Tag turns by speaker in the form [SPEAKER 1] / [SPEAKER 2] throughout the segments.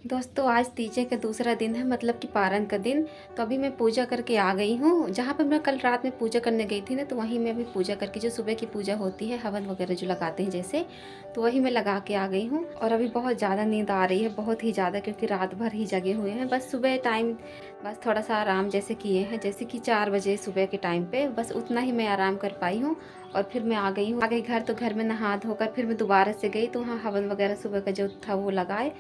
[SPEAKER 1] दोस्तों आज तीजे का दूसरा दिन है, मतलब कि पारण का दिन। तो अभी मैं पूजा करके आ गई हूँ। जहाँ पर मैं कल रात में पूजा करने गई थी ना, तो वहीं मैं अभी पूजा करके, जो सुबह की पूजा होती है हवन वगैरह जो लगाते हैं जैसे, तो वही मैं लगा के आ गई हूँ। और अभी बहुत ज़्यादा नींद आ रही है, बहुत ही ज़्यादा, क्योंकि रात भर ही जगे हुए हैं। बस सुबह टाइम बस थोड़ा सा आराम जैसे किए हैं, जैसे कि 4 बजे सुबह के टाइम पे बस उतना ही मैं आराम कर पाई हूँ। और फिर मैं आ गई हूँ, आ गई घर। तो घर में नहा धोकर फिर मैं दोबारा से गई, तो वहाँ हवन वगैरह सुबह का जो था वो लगाए।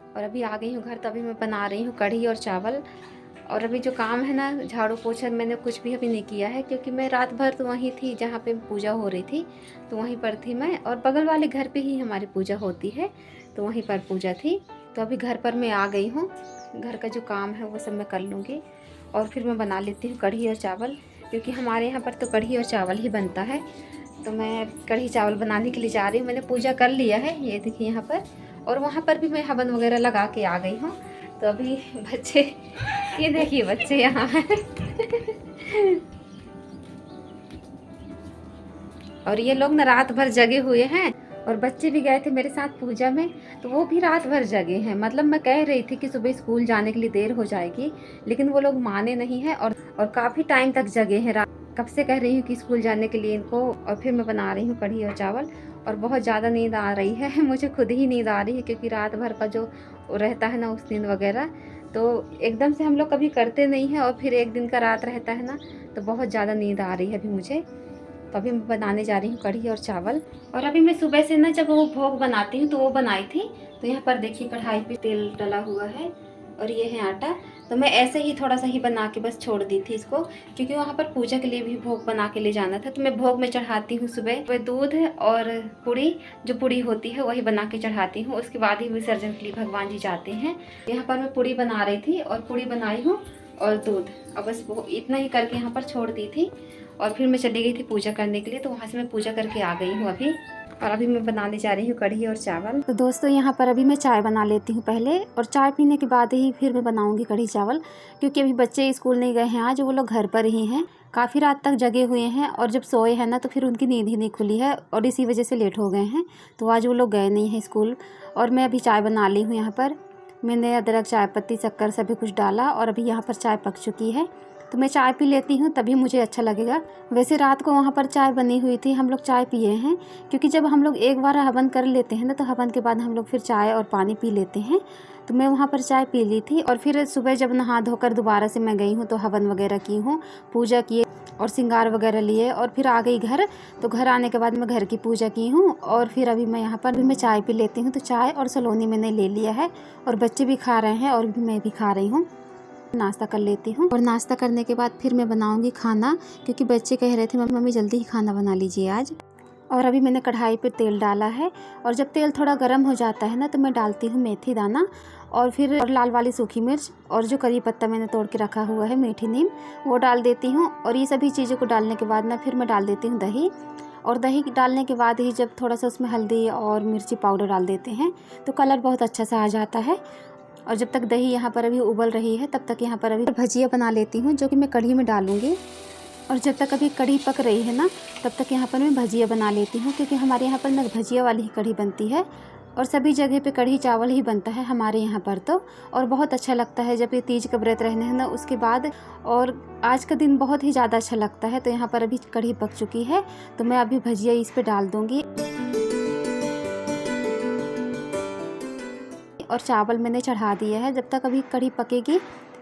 [SPEAKER 1] और अभी आ गई हूँ घर। तो अभी मैं बना रही हूँ कढ़ी और चावल। और अभी जो काम है ना, झाड़ू पोछा, मैंने कुछ भी अभी नहीं किया है, क्योंकि मैं रात भर तो वहीं थी जहाँ पे पूजा हो रही थी, तो वहीं पर थी मैं। और बगल वाले घर पे ही हमारी पूजा होती है, तो वहीं पर पूजा थी। तो अभी घर पर मैं आ गई हूँ। घर का जो काम है वो सब मैं कर लूँगी, और फिर मैं बना लेती हूँ कढ़ी और चावल, क्योंकि हमारे यहाँ पर तो कढ़ी और चावल ही बनता है। तो मैं कढ़ी चावल बनाने के लिए जा रही हूँ। मैंने पूजा कर लिया है, ये देखिए यहाँ पर। और वहाँ पर भी मैं हवन वगैरह लगा के आ गई हूँ। तो अभी बच्चे, ये देखिए बच्चे यहाँ हैं। और ये लोग ना रात भर जगे हुए हैं। और बच्चे भी गए थे मेरे साथ पूजा में, तो वो भी रात भर जगे हैं। मतलब मैं कह रही थी कि सुबह स्कूल जाने के लिए देर हो जाएगी, लेकिन वो लोग माने नहीं हैं, और काफ़ी टाइम तक जगे हैं। कब से कह रही हूँ कि स्कूल जाने के लिए इनको। और फिर मैं बना रही हूँ कढ़ी और चावल। और बहुत ज़्यादा नींद आ रही है। मुझे खुद ही नींद आ रही है, क्योंकि रात भर का जो रहता है ना उस नींद वगैरह, तो एकदम से हम लोग कभी करते नहीं हैं, और फिर एक दिन का रात रहता है ना, तो बहुत ज़्यादा नींद आ रही है अभी मुझे। तो अभी मैं बनाने जा रही हूँ कढ़ी और चावल। और अभी मैं सुबह से ना, जब वो भोग बनाती हूँ तो वो बनाई थी। तो यहाँ पर देखिए कढ़ाई पे तेल डला हुआ है, और ये है आटा। तो मैं ऐसे ही थोड़ा सा ही बना के बस छोड़ दी थी इसको, क्योंकि वहाँ पर पूजा के लिए भी भोग बना के ले जाना था। तो मैं भोग में चढ़ाती हूँ सुबह वह दूध और पूड़ी, जो पूड़ी होती है वही बना के चढ़ाती हूँ। उसके बाद ही विसर्जन के लिए भगवान जी जाते हैं। यहाँ पर मैं पूड़ी बना रही थी, और पूड़ी बनाई हूँ और दूध, और बस वो इतना ही करके यहाँ पर छोड़ दी थी। और फिर मैं चली गई थी पूजा करने के लिए, तो वहाँ से मैं पूजा करके आ गई हूँ अभी। और अभी मैं बनाने जा रही हूँ कढ़ी और चावल। तो दोस्तों यहाँ पर अभी मैं चाय बना लेती हूँ पहले, और चाय पीने के बाद ही फिर मैं बनाऊँगी कढ़ी चावल। क्योंकि अभी बच्चे स्कूल नहीं गए हैं आज, वो लोग घर पर ही हैं। काफ़ी रात तक जगे हुए हैं, और जब सोए हैं ना तो फिर उनकी नींद ही नहीं खुली है, और इसी वजह से लेट हो गए हैं। तो आज वो लोग गए नहीं हैं स्कूल। और मैं अभी चाय बना ली हूँ। यहाँ पर मैंने अदरक, चाय पत्ती, शक्कर सभी कुछ डाला, और अभी यहाँ पर चाय पक चुकी है। तो मैं चाय पी लेती हूँ, तभी मुझे अच्छा लगेगा। वैसे रात को वहाँ पर चाय बनी हुई थी, हम लोग चाय पिए हैं। क्योंकि जब हम लोग एक बार हवन कर लेते हैं ना, तो हवन के बाद हम लोग फिर चाय और पानी पी लेते हैं। तो मैं वहाँ पर चाय पी ली थी, और फिर सुबह जब नहा धोकर दोबारा से मैं गई हूँ, तो हवन वगैरह की हूँ, पूजा किए और श्रृंगार वगैरह लिए, और फिर आ गई घर। तो घर आने के बाद मैं घर की पूजा की हूँ, और फिर अभी मैं यहाँ पर भी मैं चाय पी लेती हूँ। तो चाय और सलोनी मैंने ले लिया है, और बच्चे भी खा रहे हैं, और भी मैं भी खा रही हूँ। नाश्ता कर लेती हूँ, और नाश्ता करने के बाद फिर मैं बनाऊंगी खाना, क्योंकि बच्चे कह रहे थे मम्मी जल्दी ही खाना बना लीजिए आज। और अभी मैंने कढ़ाई पे तेल डाला है, और जब तेल थोड़ा गर्म हो जाता है ना, तो मैं डालती हूँ मेथी दाना, और फिर लाल वाली सूखी मिर्च, और जो करी पत्ता मैंने तोड़ के रखा हुआ है, मीठी नीम, वो डाल देती हूँ। और ये सभी चीज़ों को डालने के बाद ना फिर मैं डाल देती हूँ दही। और दही डालने के बाद ही जब थोड़ा सा उसमें हल्दी और मिर्ची पाउडर डाल देते हैं, तो कलर बहुत अच्छा सा आ जाता है। और जब तक दही यहाँ पर अभी उबल रही है, तब तक यहाँ पर अभी भजिया बना लेती हूँ, जो कि मैं कढ़ी में डालूँगी। और जब तक अभी कढ़ी पक रही है ना, तब तक यहाँ पर मैं भजिया बना लेती हूँ, क्योंकि हमारे यहाँ पर ना भजिया वाली ही कढ़ी बनती है। और सभी जगह पे कढ़ी चावल ही बनता है हमारे यहाँ पर तो। और बहुत अच्छा लगता है जब ये तीज का व्रत रहने हैं ना उसके बाद। और आज का दिन बहुत ही ज़्यादा अच्छा लगता है। तो यहाँ पर अभी कढ़ी पक चुकी है, तो मैं अभी भजिया इस पर डाल दूँगी। और चावल मैंने चढ़ा दिया है। जब तक अभी कढ़ी पकेगी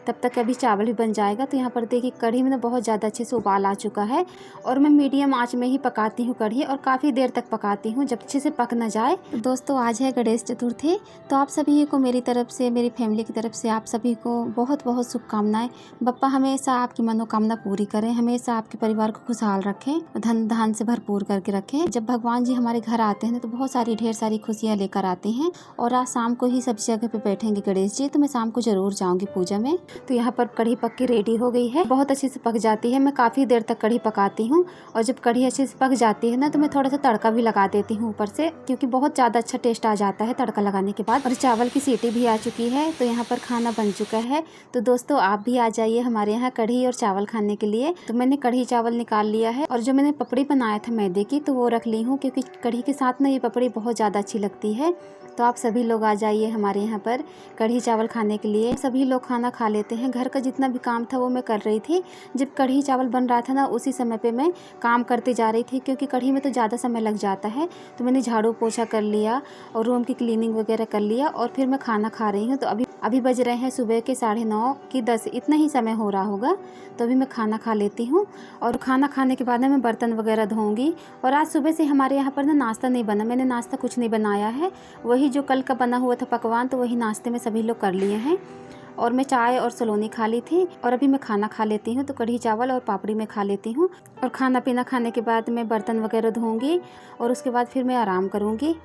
[SPEAKER 1] तब तक अभी चावल भी बन जाएगा। तो यहाँ पर देखिए कढ़ी में बहुत ज़्यादा अच्छे से उबाल आ चुका है, और मैं मीडियम आंच में ही पकाती हूँ कढ़ी, और काफ़ी देर तक पकाती हूँ जब अच्छे से पक ना जाए। तो दोस्तों आज है गणेश चतुर्थी, तो आप सभी को मेरी तरफ से, मेरी फैमिली की तरफ से आप सभी को बहुत बहुत शुभकामनाएं। बप्पा हमेशा आपकी मनोकामना पूरी करें, हमेशा आपके परिवार को खुशहाल रखें, धन धान से भरपूर करके रखें। जब भगवान जी हमारे घर आते हैं तो बहुत सारी ढेर सारी खुशियाँ लेकर आते हैं। और आज शाम को ही सब जगह पे बैठेंगे गणेश जी, तो मैं शाम को जरूर जाऊँगी पूजा में। तो यहाँ पर कढ़ी पक के रेडी हो गई है, बहुत अच्छे से पक जाती है। मैं काफ़ी देर तक कढ़ी पकाती हूँ, और जब कढ़ी अच्छे से पक जाती है ना, तो मैं थोड़ा सा तड़का भी लगा देती हूँ ऊपर से, क्योंकि बहुत ज़्यादा अच्छा टेस्ट आ जाता है तड़का लगाने के बाद। और चावल की सीटी भी आ चुकी है, तो यहाँ पर खाना बन चुका है। तो दोस्तों आप भी आ जाइए हमारे यहाँ कढ़ी और चावल खाने के लिए। तो मैंने कढ़ी चावल निकाल लिया है, और जो मैंने पपड़ी बनाया था मैदे की, तो वो रख ली हूँ, क्योंकि कढ़ी के साथ ना ये पपड़ी बहुत ज़्यादा अच्छी लगती है। तो आप सभी लोग आ जाइए हमारे यहाँ पर कढ़ी चावल खाने के लिए। सभी लोग खाना खा लेते हैं। घर का जितना भी काम था वो मैं कर रही थी। जब कढ़ी चावल बन रहा था ना, उसी समय पे मैं काम करते जा रही थी, क्योंकि कढ़ी में तो ज़्यादा समय लग जाता है। तो मैंने झाड़ू पोछा कर लिया और रूम की क्लीनिंग वगैरह कर लिया और फिर मैं खाना खा रही हूँ। तो अभी बज रहे हैं सुबह के 9:30 कि 10, इतना ही समय हो रहा होगा। तो अभी मैं खाना खा लेती हूँ और खाना खाने के बाद मैं बर्तन वगैरह धोऊंगी। और आज सुबह से हमारे यहाँ पर ना नाश्ता नहीं बना, मैंने नाश्ता कुछ नहीं बनाया है। वही जो कल का बना हुआ था पकवान, तो वही नाश्ते में सभी लोग कर लिए हैं। और मैं चाय और सलोनी खा ली थी और अभी मैं खाना खा लेती हूँ। तो कढ़ी चावल और पापड़ी में खा लेती हूँ और खाना पीना खाने के बाद मैं बर्तन वगैरह धोऊंगी और उसके बाद फिर मैं आराम करूँगी।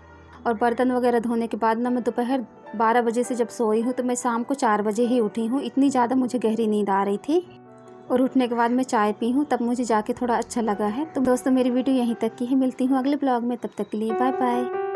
[SPEAKER 1] और बर्तन वगैरह धोने के बाद ना मैं दोपहर 12 बजे से जब सोई हूँ तो मैं शाम को 4 बजे ही उठी हूँ। इतनी ज़्यादा मुझे गहरी नींद आ रही थी और उठने के बाद मैं चाय पी हूँ, तब मुझे जाके थोड़ा अच्छा लगा है। तो दोस्तों, मेरी वीडियो यहीं तक की है। मिलती हूँ अगले ब्लॉग में, तब तक के लिए बाय बाय।